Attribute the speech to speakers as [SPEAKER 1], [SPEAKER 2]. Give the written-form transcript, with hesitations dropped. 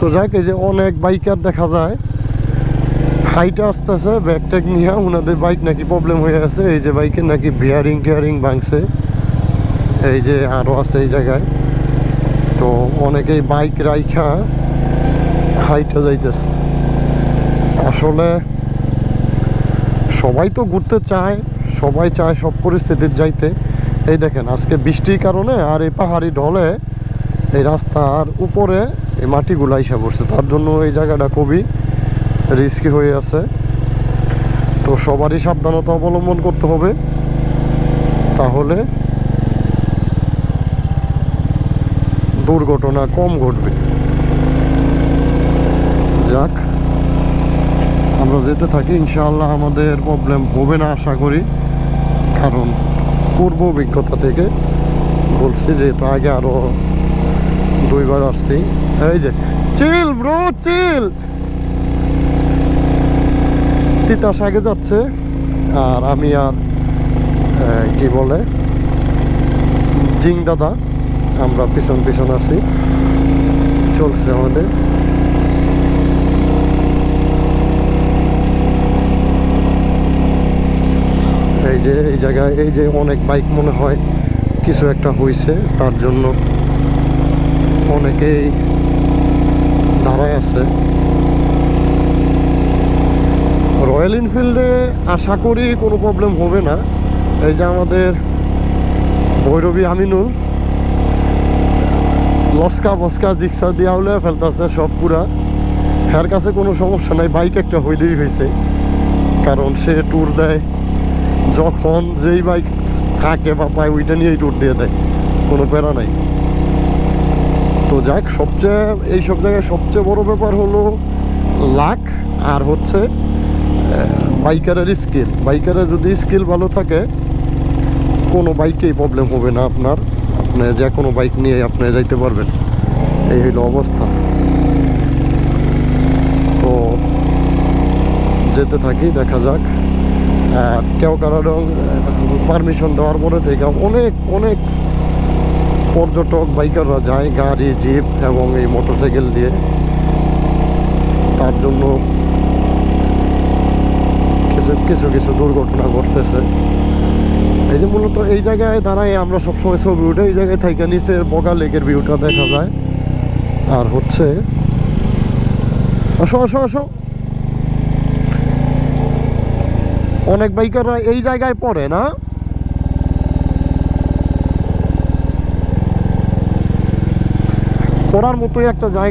[SPEAKER 1] তো যাক, এই যে অনেক বাইকার দেখা যায় হাইটে আসতেছে ব্যাগ ট্যাগ নিয়ে, ওনাদের বাইক নাকি প্রবলেম হয়ে আছে। এই যে বাইকের নাকি বিয়ারিং টিয়ারিং ভাঙছে, এই যে আরও আছে এই জায়গায়। তো অনেকেই বাইক রাইখা হাইটে যাইতেছে। আসলে সবাই তো ঘুরতে চায়, সবাই চায় সব পরিস্থিতির যাইতে। এই দেখেন আজকে বৃষ্টির কারণে আর এই পাহাড়ি ঢলে এই রাস্তার উপরে এই মাটিগুলো আইসা পড়ছে, তার জন্য এই জায়গাটা খুবই রিস্কি হয়ে আছে। তো সবারই সাবধানতা অবলম্বন করতে হবে, তাহলে দুর্ঘটনা কম ঘটবে। যাক, আমরা যেতে থাকি, ইনশাআল্লাহ আমাদের প্রবলেম হবে না আশা করি, কারণ পূর্ব অভিজ্ঞতা থেকে বলছি, যেহেতু আগে আরো 2বার আসছি। এই যে চিল ব্রো চিল, তিতাস আগে যাচ্ছে আর আমি আর কি বলে জিং দাদা আমরা পিছন পিছন আছি, চলছে আমাদের। এই যে এই জায়গায় এই যে অনেক বাইক মনে হয় কিছু একটা হয়েছে, তার জন্য অনেকেই দাঁড়ায় আছে। রয়্যাল এনফিল্ডে আশা করি কোনো প্রবলেম হবে না। এই যে আমাদের ভৈরবী আমিনুল লস্কা বস্কা জিক্সা দিয়া হলে ফেলতেছে সব পুরা, এর কাছে কোনো সমস্যা নাই, বাইক একটা হইলেই হয়েছে। কারণ সে ট্যুর দেয় যখন যেই বাইক থাকে বা পায় ওইটা নিয়েই ট্যুর দিয়ে দেয়, কোনো প্যারা নাই। তো যাক, সবচেয়ে এইসব জায়গায় সবচেয়ে বড় ব্যাপার হলো লাক, আর হচ্ছে বাইকারের স্কিল। বাইকারের যদি স্কিল ভালো থাকে কোনো বাইকেই প্রবলেম হবে না আপনার, আপনি যে কোনো বাইক নিয়ে আপনি যাইতে পারবেন, এই হইল অবস্থা। তো যেতে থাকি, দেখা যাক। কেউ কারণ পারমিশন দেওয়ার পরে থেকে অনেক অনেক পর্যটক বাইকাররা যায় গাড়ি জিপ এবং এই মোটরসাইকেল দিয়ে, তার জন্য কিছু কিছু দুর্ঘটনা ঘটতেছে। এই যে মূলত এই জায়গায় দাঁড়ায় আমরা সবসময় ছবি উঠে, এই জায়গায় থেকে নিচের বগা লেকের ভিউটা দেখা যায়। আর হচ্ছে আসো আসো আসো, অনেক বাইকাররা এই জায়গায় পড়ে না, পড়ার মতোই একটা জায়গা।